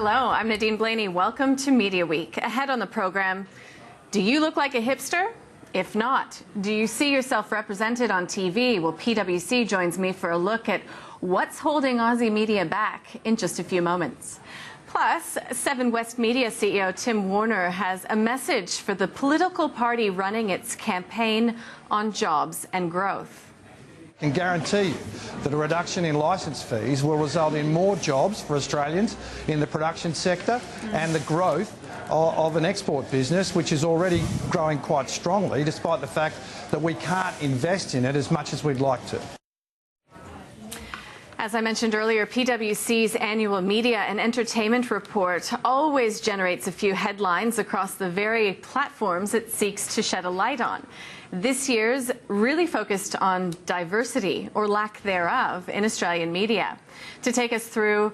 Hello, I'm Nadine Blaney. Welcome to Media Week. Ahead on the program, do you look like a hipster? If not, do you see yourself represented on TV? Well, PwC joins me for a look at what's holding Aussie media back in just a few moments. Plus, Seven West Media CEO Tim Warner has a message for the political party running its campaign on jobs and growth. I can guarantee you that a reduction in licence fees will result in more jobs for Australians in the production sector and the growth of an export business which is already growing quite strongly, despite the fact that we can't invest in it as much as we'd like to. As I mentioned earlier, PwC's annual media and entertainment report always generates a few headlines across the very platforms it seeks to shed a light on. This year's really focused on diversity, or lack thereof, in Australian media. To take us through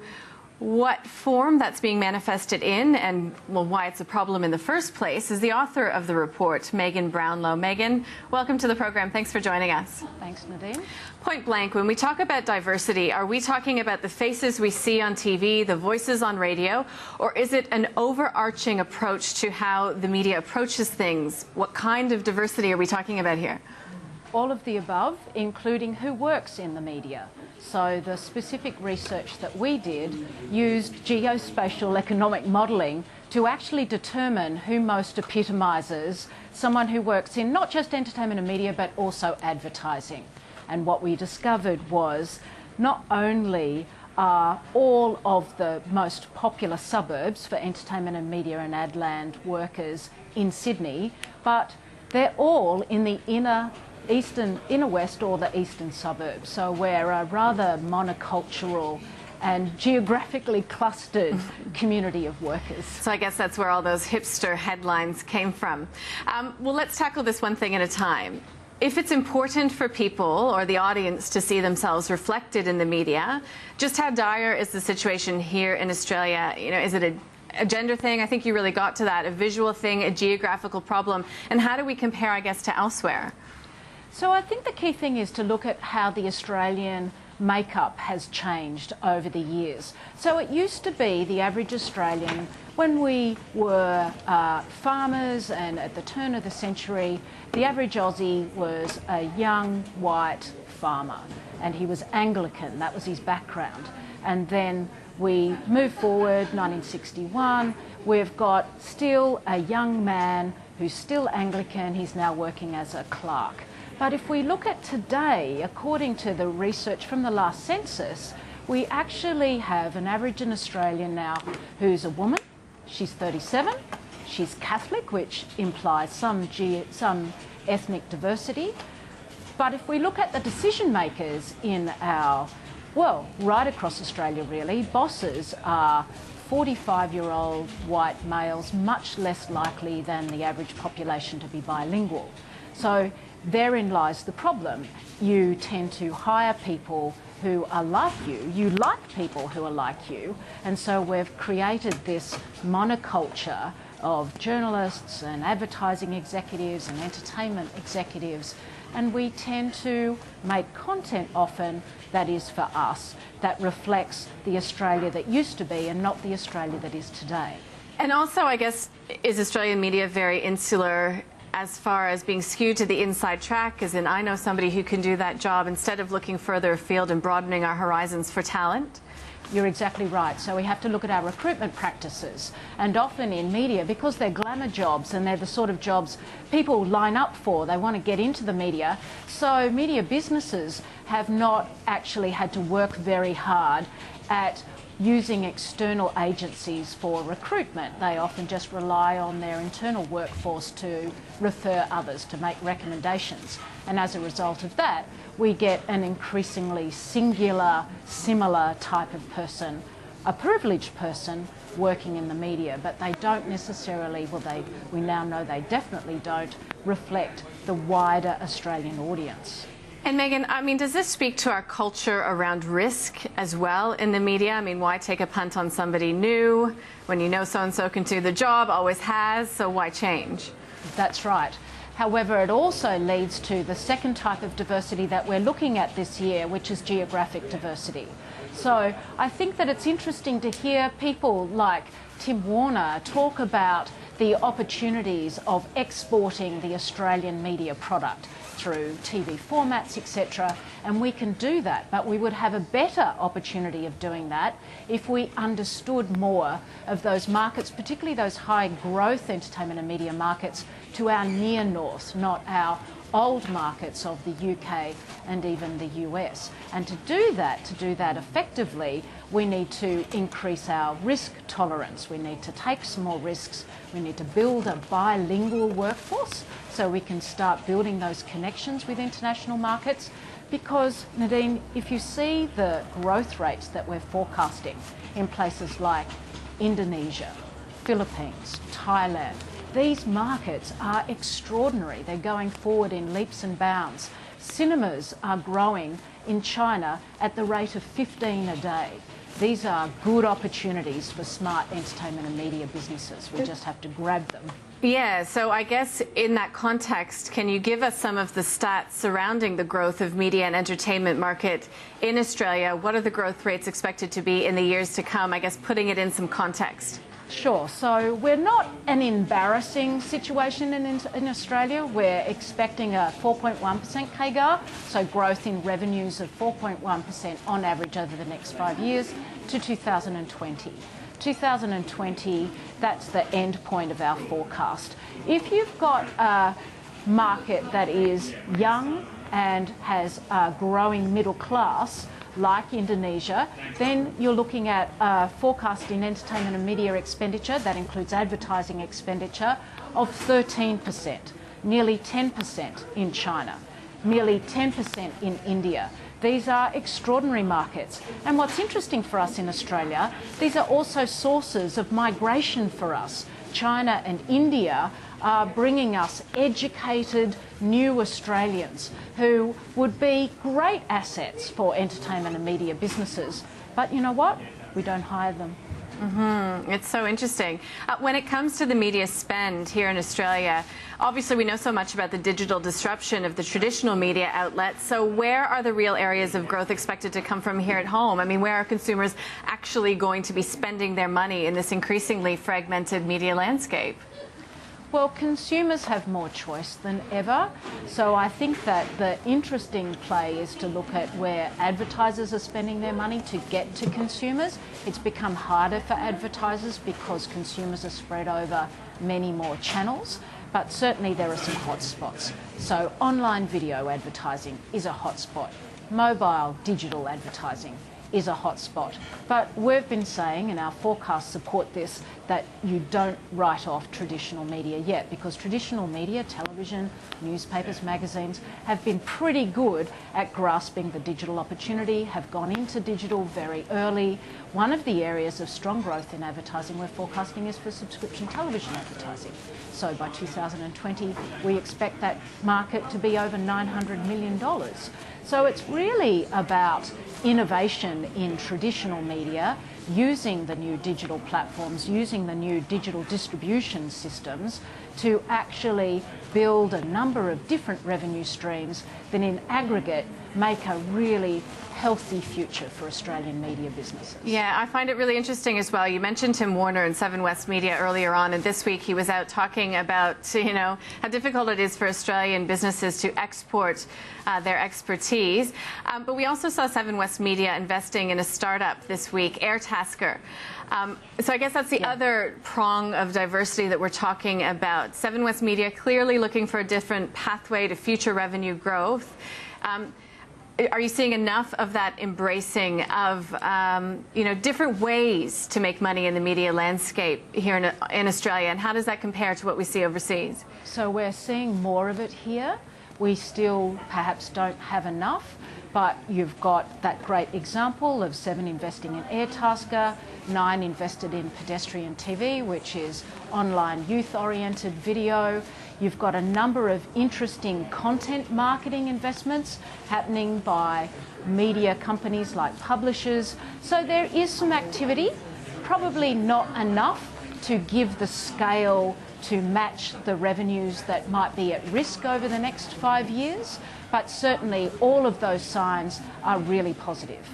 what form that's being manifested in and, well, why it's a problem in the first place is the author of the report, Megan Brownlow. Megan, welcome to the program. Thanks for joining us. Thanks, Nadine. Point blank, when we talk about diversity, are we talking about the faces we see on TV, the voices on radio, or is it an overarching approach to how the media approaches things? What kind of diversity are we talking about here? All of the above, including who works in the media. So the specific research that we did used geospatial economic modelling to actually determine who most epitomises someone who works in not just entertainment and media but also advertising. And what we discovered was not only are all of the most popular suburbs for entertainment and media and ad land workers in Sydney, but they're all in the inner west or the eastern suburbs. So we're a rather monocultural and geographically clustered community of workers. So I guess that's where all those hipster headlines came from. Well, let's tackle this one thing at a time. If it's important for people or the audience to see themselves reflected in the media, just how dire is the situation here in Australia? You know, is it a gender thing? I think you really got to that. A visual thing, a geographical problem. And how do we compare, I guess, to elsewhere? So I think the key thing is to look at how the Australian makeup has changed over the years. So it used to be the average Australian, when we were farmers and at the turn of the century, the average Aussie was a young white farmer and he was Anglican, that was his background. And then we move forward, 1961, we've got still a young man who's still Anglican, he's now working as a clerk. But if we look at today, according to the research from the last census, we actually have an average Australian now who's a woman, she's 37, she's Catholic, which implies some ethnic diversity. But if we look at the decision makers in our, well, right across Australia really, bosses are 45-year-old white males, much less likely than the average population to be bilingual. So therein lies the problem. You tend to hire people who are like you. You like people who are like you. And so we've created this monoculture of journalists and advertising executives and entertainment executives. And we tend to make content often that is for us, that reflects the Australia that used to be and not the Australia that is today. And also, I guess, is Australian media very insular as far as being skewed to the inside track, as in I know somebody who can do that job, instead of looking further afield and broadening our horizons for talent? You're exactly right. So we have to look at our recruitment practices. And often in media, because they're glamour jobs and they're the sort of jobs people line up for, they want to get into the media, so media businesses have not actually had to work very hard at using external agencies for recruitment. They often just rely on their internal workforce to refer others, to make recommendations. And as a result of that, we get an increasingly singular, similar type of person, a privileged person working in the media, but they don't necessarily, well, we now know they definitely don't reflect the wider Australian audience. And Megan, I mean, does this speak to our culture around risk as well in the media? I mean, why take a punt on somebody new when you know so-and-so can do the job, always has, so why change? That's right. However, it also leads to the second type of diversity that we're looking at this year, which is geographic diversity. So I think that it's interesting to hear people like Tim Warner talk about the opportunities of exporting the Australian media product through TV formats, etc. And we can do that, but we would have a better opportunity of doing that if we understood more of those markets, particularly those high growth entertainment and media markets, to our near north, not our old markets of the UK and even the US. And to do that effectively, we need to increase our risk tolerance. We need to take some more risks. We need to build a bilingual workforce so we can start building those connections with international markets. Because, Nadine, if you see the growth rates that we're forecasting in places like Indonesia, Philippines, Thailand, these markets are extraordinary. They're going forward in leaps and bounds. Cinemas are growing in China at the rate of 15 a day. These are good opportunities for smart entertainment and media businesses. We just have to grab them. Yeah, so I guess in that context, can you give us some of the stats surrounding the growth of media and entertainment market in Australia? What are the growth rates expected to be in the years to come? I guess putting it in some context. Sure. So we're not an embarrassing situation in Australia. We're expecting a 4.1% CAGR, so growth in revenues of 4.1% on average over the next 5 years to 2020. 2020, that's the end point of our forecast. If you've got a market that is young and has a growing middle class, like Indonesia, then you're looking at a forecast in entertainment and media expenditure, that includes advertising expenditure, of 13%, nearly 10% in China, nearly 10% in India. These are extraordinary markets. And what's interesting for us in Australia, these are also sources of migration for us. China and India are bringing us educated new Australians who would be great assets for entertainment and media businesses. But you know what? We don't hire them. It's so interesting. When it comes to the media spend here in Australia, obviously we know so much about the digital disruption of the traditional media outlets. So where are the real areas of growth expected to come from here at home? I mean, where are consumers actually going to be spending their money in this increasingly fragmented media landscape? Well, consumers have more choice than ever, so I think that the interesting play is to look at where advertisers are spending their money to get to consumers. It's become harder for advertisers because consumers are spread over many more channels, but certainly there are some hotspots. So online video advertising is a hotspot. Mobile digital advertising is a hotspot. But we've been saying, and our forecasts support this, that you don't write off traditional media yet, because traditional media, television, newspapers, magazines, have been pretty good at grasping the digital opportunity, have gone into digital very early. One of the areas of strong growth in advertising we're forecasting is for subscription television advertising. So by 2020, we expect that market to be over $900 million. So it's really about innovation in traditional media, using the new digital platforms, using the new digital distribution systems to actually build a number of different revenue streams that in aggregate make a really healthy future for Australian media businesses. Yeah, I find it really interesting as well. You mentioned Tim Warner and Seven West Media earlier on, and this week he was out talking about, how difficult it is for Australian businesses to export their expertise. But we also saw Seven West Media investing in a startup this week, Airtasker. So I guess that's the other prong of diversity that we're talking about. Seven West Media clearly looking for a different pathway to future revenue growth. Are you seeing enough of that embracing of different ways to make money in the media landscape here in Australia, and how does that compare to what we see overseas? So we're seeing more of it here. We still perhaps don't have enough, but you've got that great example of Seven investing in Airtasker, Nine invested in Pedestrian TV, which is online youth-oriented video. You've got a number of interesting content marketing investments happening by media companies like publishers. So there is some activity, probably not enough to give the scale to match the revenues that might be at risk over the next 5 years, but certainly all of those signs are really positive.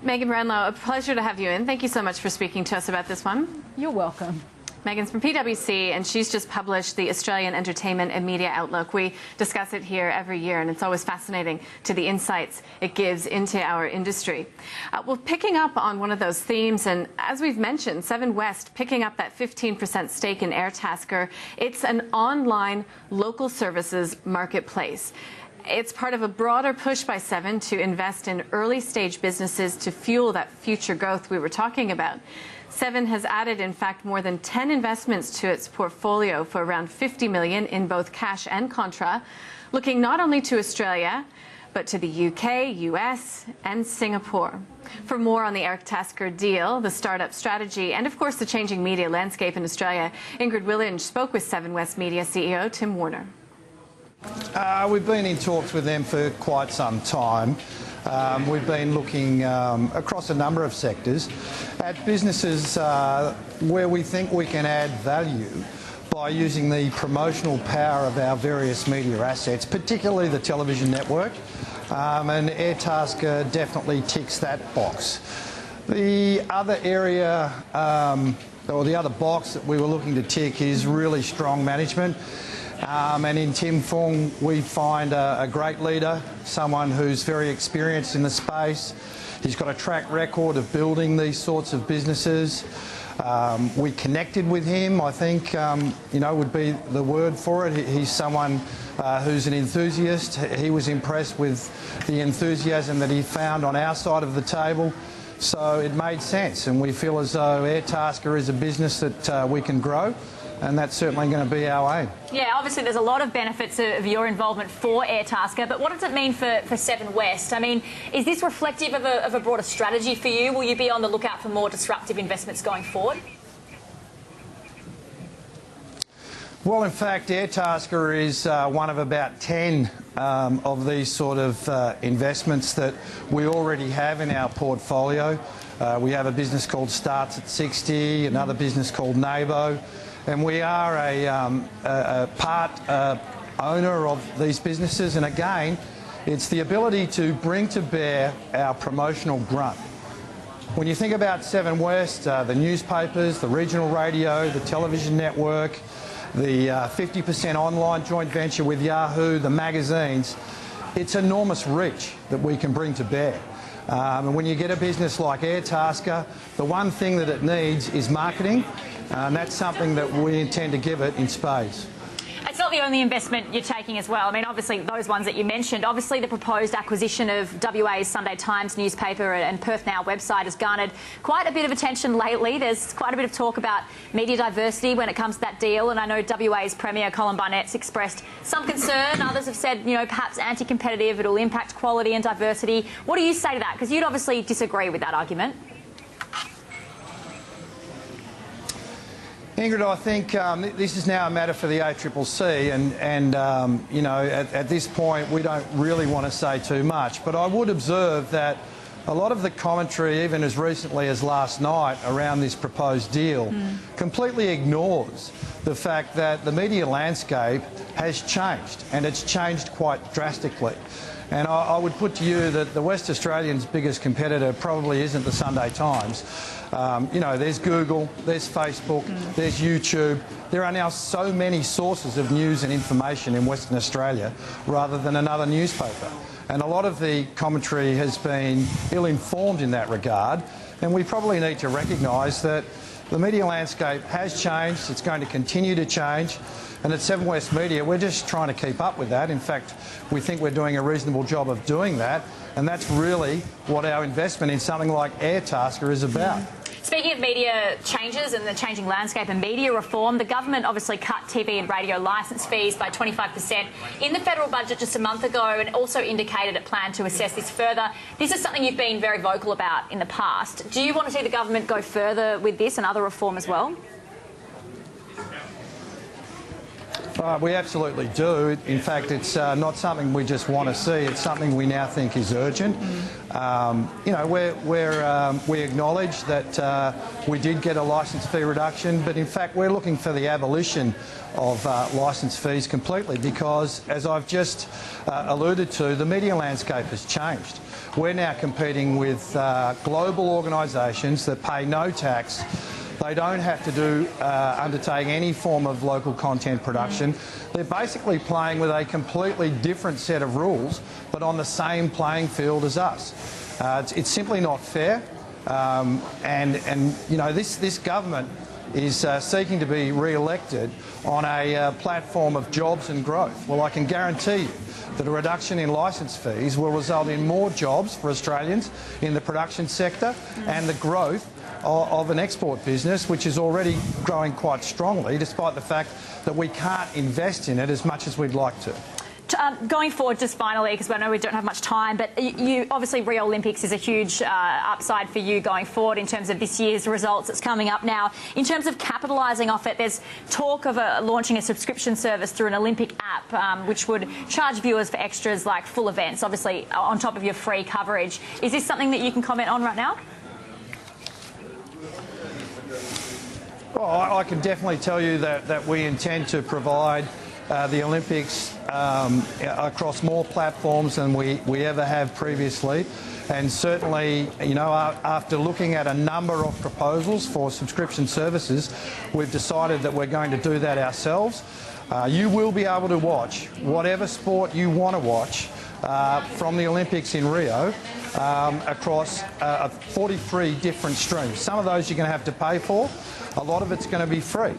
Megan Brownlow, a pleasure to have you in. Thank you so much for speaking to us about this one. You're welcome. Megan's from PwC, and she's just published the Australian Entertainment and Media Outlook. We discuss it here every year, and it's always fascinating to the insights it gives into our industry. Well, picking up on one of those themes, and as we've mentioned, Seven West picking up that 15% stake in Airtasker, it's an online local services marketplace. It's part of a broader push by Seven to invest in early-stage businesses to fuel that future growth we were talking about. Seven has added, in fact, more than 10 investments to its portfolio for around $50 million in both cash and contra, looking not only to Australia, but to the UK, US, and Singapore. For more on the Airtasker deal, the startup strategy, and of course the changing media landscape in Australia, Ingrid Willinge spoke with Seven West Media CEO Tim Warner. We've been in talks with them for quite some time. We've been looking across a number of sectors at businesses where we think we can add value by using the promotional power of our various media assets, particularly the television network, and Airtasker definitely ticks that box. The other area, or the other box that we were looking to tick is really strong management. And in Tim Fung, we find a great leader, someone who's very experienced in the space. He's got a track record of building these sorts of businesses. We connected with him, I think, would be the word for it. He's someone who's an enthusiast. He was impressed with the enthusiasm that he found on our side of the table. So it made sense, and we feel as though Airtasker is a business that we can grow. And that's certainly going to be our aim. Yeah, obviously there's a lot of benefits of your involvement for Airtasker, but what does it mean for Seven West? I mean, is this reflective of a broader strategy for you? Will you be on the lookout for more disruptive investments going forward? Well, in fact, Airtasker is one of about 10 of these sort of investments that we already have in our portfolio. We have a business called Starts at 60, another business called Nabo. And we are a part owner of these businesses, and again, it's the ability to bring to bear our promotional grunt. When you think about Seven West, the newspapers, the regional radio, the television network, the 50% online joint venture with Yahoo, the magazines, it's enormous reach that we can bring to bear. And when you get a business like Airtasker, the one thing that it needs is marketing, and that's something that we intend to give it in spades. It's not the only investment you're taking as well. I mean, obviously, those ones that you mentioned. Obviously, the proposed acquisition of WA's Sunday Times newspaper and Perth Now website has garnered quite a bit of attention lately. There's quite a bit of talk about media diversity when it comes to that deal, and I know WA's Premier Colin Barnett's expressed some concern. Others have said, perhaps anti-competitive, it'll impact quality and diversity. What do you say to that? Because you'd obviously disagree with that argument. Ingrid, I think this is now a matter for the ACCC, and at this point we don't really want to say too much. But I would observe that a lot of the commentary, even as recently as last night, around this proposed deal completely ignores the fact that the media landscape has changed, and it's changed quite drastically. And I would put to you that the West Australian's biggest competitor probably isn't the Sunday Times. There's Google, there's Facebook, there's YouTube. There are now so many sources of news and information in Western Australia rather than another newspaper. And a lot of the commentary has been ill-informed in that regard, and we probably need to recognise that the media landscape has changed, it's going to continue to change, and at Seven West Media we're just trying to keep up with that. In fact, we think we're doing a reasonable job of doing that, and that's really what our investment in something like Airtasker is about. Speaking of media changes and the changing landscape and media reform, the government obviously cut TV and radio licence fees by 25% in the federal budget just a month ago, and also indicated it planned to assess this further. This is something you've been very vocal about in the past. Do you want to see the government go further with this and other reform as well? We absolutely do. In fact, it's not something we just want to see. It's something we now think is urgent. You know, we acknowledge that we did get a licence fee reduction, but in fact we're looking for the abolition of licence fees completely because, as I've just alluded to, the media landscape has changed. We're now competing with global organisations that pay no tax. They don't have to undertake any form of local content production. They're basically playing with a completely different set of rules, but on the same playing field as us. It's simply not fair, and you know, this government is seeking to be re-elected on a platform of jobs and growth. Well, I can guarantee you that a reduction in licence fees will result in more jobs for Australians in the production sector and the growth of an export business which is already growing quite strongly, despite the fact that we can't invest in it as much as we'd like to. Going forward, just finally, because I know we don't have much time, but you obviously Rio Olympics is a huge upside for you going forward in terms of this year's results that's coming up now. In terms of capitalising off it, there's talk of launching a subscription service through an Olympic app, which would charge viewers for extras like full events, obviously on top of your free coverage. Is this something that you can comment on right now? Well, I can definitely tell you that we intend to provide the Olympics across more platforms than we ever have previously, and certainly, you know, after looking at a number of proposals for subscription services, we've decided that we're going to do that ourselves. You will be able to watch whatever sport you want to watch from the Olympics in Rio across 43 different streams. Some of those you're going to have to pay for. A lot of it's going to be free.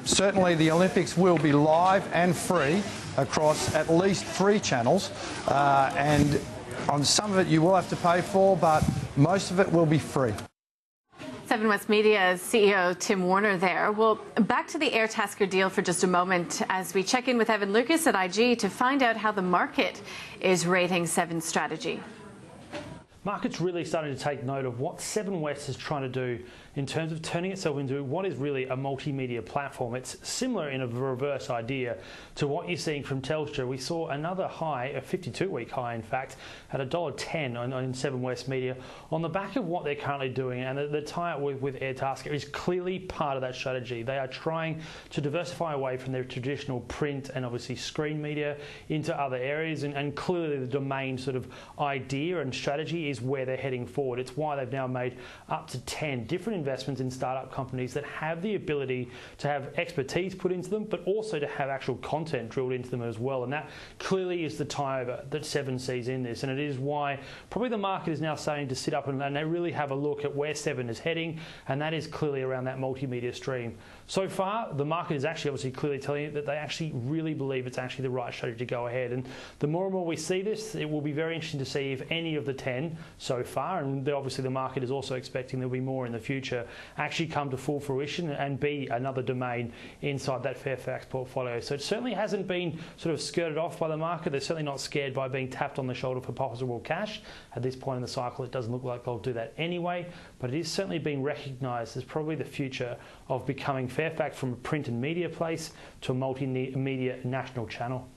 Certainly the Olympics will be live and free across at least 3 channels, and on some of it you will have to pay for, but most of it will be free. Seven West Media's CEO Tim Warner there. Well, back to the Airtasker deal for just a moment as we check in with Evan Lucas at IG to find out how the market is rating Seven's strategy. Market's really starting to take note of what Seven West is trying to do in terms of turning itself into what is really a multimedia platform. It's similar in a reverse idea to what you're seeing from Telstra. We saw another high, a 52-week high in fact, at $1.10 on Seven West Media on the back of what they're currently doing, and the tie-up with Airtasker is clearly part of that strategy. They are trying to diversify away from their traditional print and obviously screen media into other areas, and clearly the domain sort of idea and strategy is where they're heading forward. It's why they've now made up to 10 different investments in startup companies that have the ability to have expertise put into them, but also to have actual content drilled into them as well. And that clearly is the tie over that Seven sees in this, and it is why probably the market is now starting to sit up and they really have a look at where Seven is heading, and that is clearly around that multimedia stream. So far, the market is actually obviously clearly telling you that they actually really believe it's actually the right strategy to go ahead. And the more and more we see this, it will be very interesting to see if any of the 10 so far, and obviously the market is also expecting there'll be more in the future, actually come to full fruition and be another domain inside that Fairfax portfolio. So it certainly hasn't been sort of skirted off by the market. They're certainly not scared by being tapped on the shoulder for possible cash. At this point in the cycle, it doesn't look like they'll do that anyway, but it is certainly being recognised as probably the future of becoming Fairfax from a print and media place to a multimedia national channel.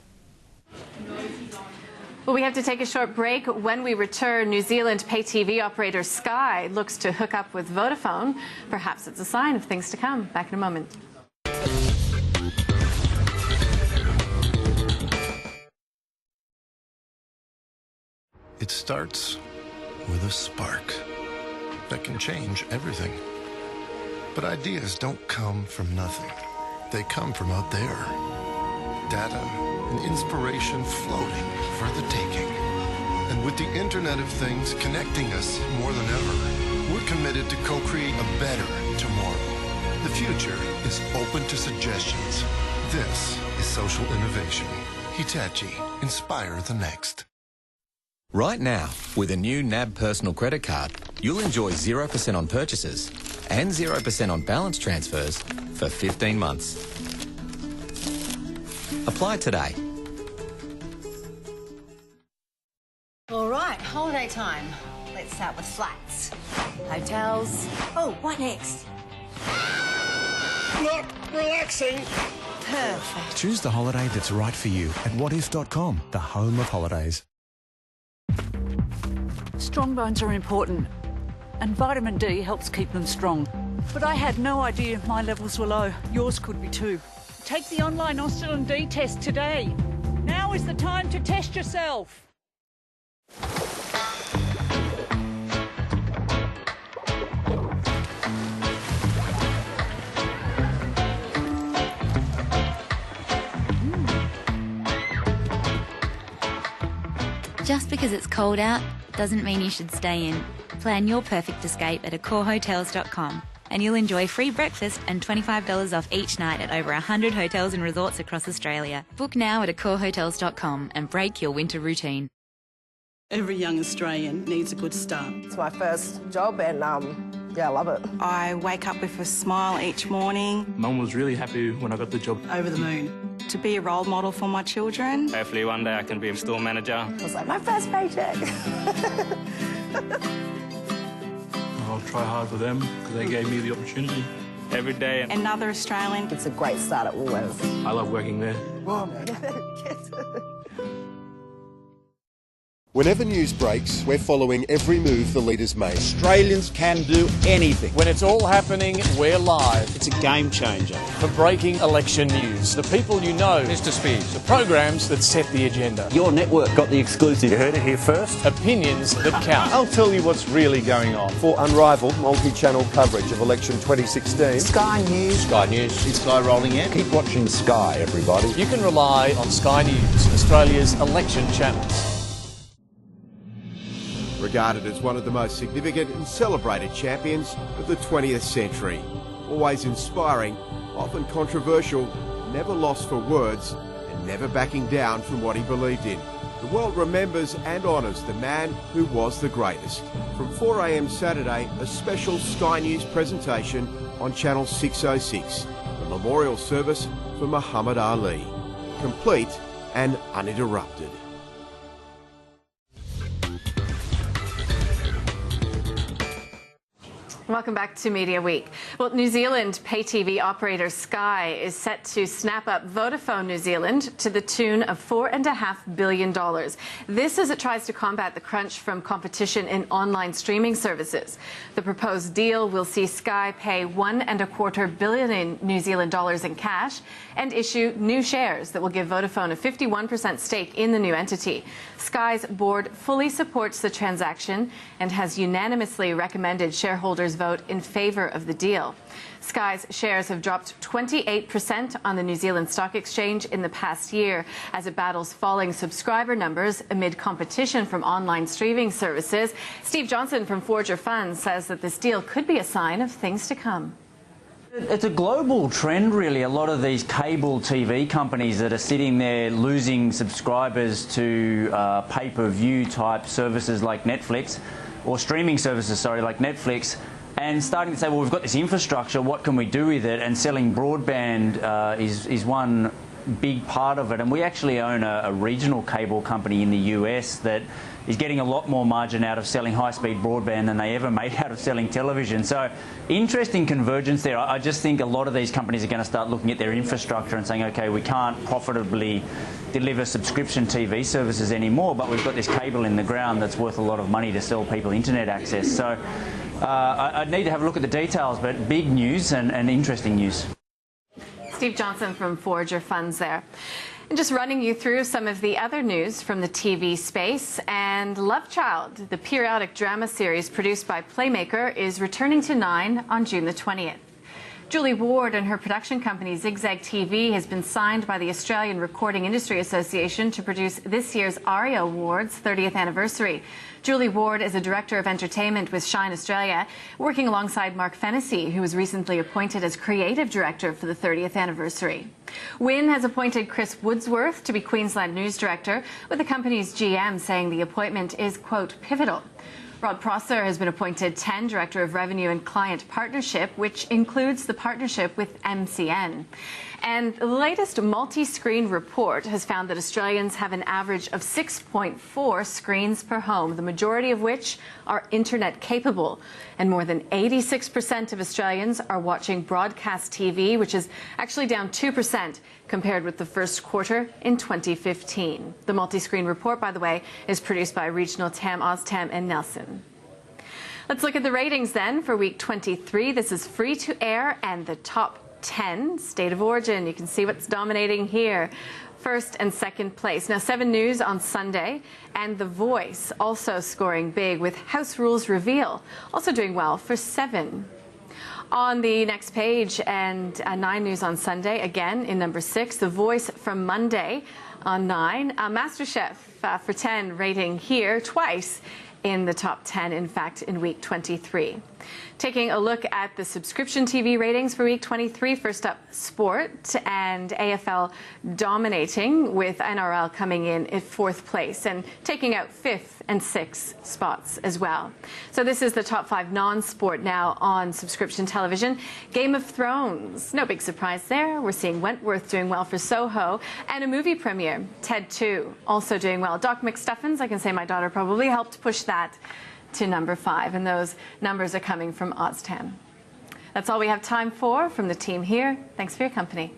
Well, we have to take a short break. When we return, New Zealand pay TV operator Sky looks to hook up with Vodafone. Perhaps it's a sign of things to come. Back in a moment. It starts with a spark that can change everything. But ideas don't come from nothing. They come from out there. Data and inspiration floating for the taking. And with the Internet of Things connecting us more than ever, we're committed to co-create a better tomorrow. The future is open to suggestions. This is social innovation. Hitachi, inspire the next. Right now, with a new NAB personal credit card, you'll enjoy 0% on purchases and 0% on balance transfers for 15 months. Apply today. All right, holiday time. Let's start with flights, hotels. Oh, what next? Not relaxing. Perfect. Choose the holiday that's right for you at whatif.com, the home of holidays. Strong bones are important, and vitamin D helps keep them strong. But I had no idea my levels were low. Yours could be too. Take the online Oscillin D test today. Now is the time to test yourself. Just because it's cold out doesn't mean you should stay in. Plan your perfect escape at AccorHotels.com and you'll enjoy free breakfast and $25 off each night at over 100 hotels and resorts across Australia. Book now at AccorHotels.com and break your winter routine. Every young Australian needs a good start. It's my first job and yeah, I love it. I wake up with a smile each morning. Mum was really happy when I got the job. Over the moon. To be a role model for my children. Hopefully one day I can be a store manager. I was like, my first paycheck. I'll try hard for them because they gave me the opportunity. Every day. Another Australian. It's a great start at Woolworths. I love working there. Whoa, man. Whenever news breaks, we're following every move the leaders make. Australians can do anything. When it's all happening, we're live. It's a game changer. For breaking election news, the people you know, Mr. Spears, the programs that set the agenda. Your network got the exclusive. You heard it here first. Opinions that count. I'll tell you what's really going on. For unrivaled multi-channel coverage of election 2016. Sky News. Sky News. Is Sky rolling in? Keep watching Sky, everybody. You can rely on Sky News, Australia's election channel. Regarded as one of the most significant and celebrated champions of the 20th century. Always inspiring, often controversial, never lost for words, and never backing down from what he believed in. The world remembers and honours the man who was the greatest. From 4 a.m. Saturday, a special Sky News presentation on Channel 606, the memorial service for Muhammad Ali. Complete and uninterrupted. Welcome back to Media Week. Well, New Zealand pay TV operator Sky is set to snap up Vodafone New Zealand to the tune of $4.5 billion. This as it tries to combat the crunch from competition in online streaming services. The proposed deal will see Sky pay $1.25 billion in New Zealand dollars in cash and issue new shares that will give Vodafone a 51% stake in the new entity. Sky's board fully supports the transaction and has unanimously recommended shareholders vote in favour of the deal. Sky's shares have dropped 28% on the New Zealand Stock Exchange in the past year as it battles falling subscriber numbers amid competition from online streaming services. Steve Johnson from Forger Funds says that this deal could be a sign of things to come. It's a global trend, really. A lot of these cable TV companies that are sitting there losing subscribers to pay-per-view type services like Netflix, or streaming services, sorry, like Netflix, and starting to say, well, we've got this infrastructure, what can we do with it? And selling broadband is one big part of it. And we actually own a regional cable company in the US that is getting a lot more margin out of selling high-speed broadband than they ever made out of selling television. So interesting convergence there. I just think a lot of these companies are going to start looking at their infrastructure and saying, okay, we can't profitably deliver subscription TV services anymore, but we've got this cable in the ground that's worth a lot of money to sell people internet access. So I need to have a look at the details, but big news and interesting news. Steve Johnson from Forger Funds there. And just running you through some of the other news from the TV space. And Love Child, the periodic drama series produced by Playmaker, is returning to 9 on June the 20th. Julie Ward and her production company Zigzag TV has been signed by the Australian Recording Industry Association to produce this year's ARIA Awards 30th anniversary. Julie Ward is a director of entertainment with Shine Australia, working alongside Mark Fennessy, who was recently appointed as creative director for the 30th anniversary. Wynne has appointed Chris Woodsworth to be Queensland News Director, with the company's GM saying the appointment is, quote, pivotal. Rod Prosser has been appointed TEN Director of Revenue and Client Partnership, which includes the partnership with MCN. And the latest multi-screen report has found that Australians have an average of 6.4 screens per home, the majority of which are internet capable. And more than 86% of Australians are watching broadcast TV, which is actually down 2% compared with the first quarter in 2015. The multi-screen report, by the way, is produced by Regional TAM, OzTAM and Nelson. Let's look at the ratings then for week 23. This is free to air and the top 10 state of origin. You can see what's dominating here. First and second place. Now 7 News on Sunday and The Voice also scoring big with House Rules Reveal also doing well for 7. On the next page and 9 News on Sunday again in number 6. The Voice from Monday on 9. MasterChef for 10 rating here twice in the top 10, in fact, in week 23. Taking a look at the subscription TV ratings for week 23, first up, sport and AFL dominating with NRL coming in at 4th place and taking out 5th and 6th spots as well. So this is the top 5 non-sport now on subscription television. Game of Thrones, no big surprise there. We're seeing Wentworth doing well for Soho, and a movie premiere, Ted 2, also doing well. Doc McStuffins, I can say my daughter probably helped push that to number 5, and those numbers are coming from OzTAM. That's all we have time for from the team here. Thanks for your company.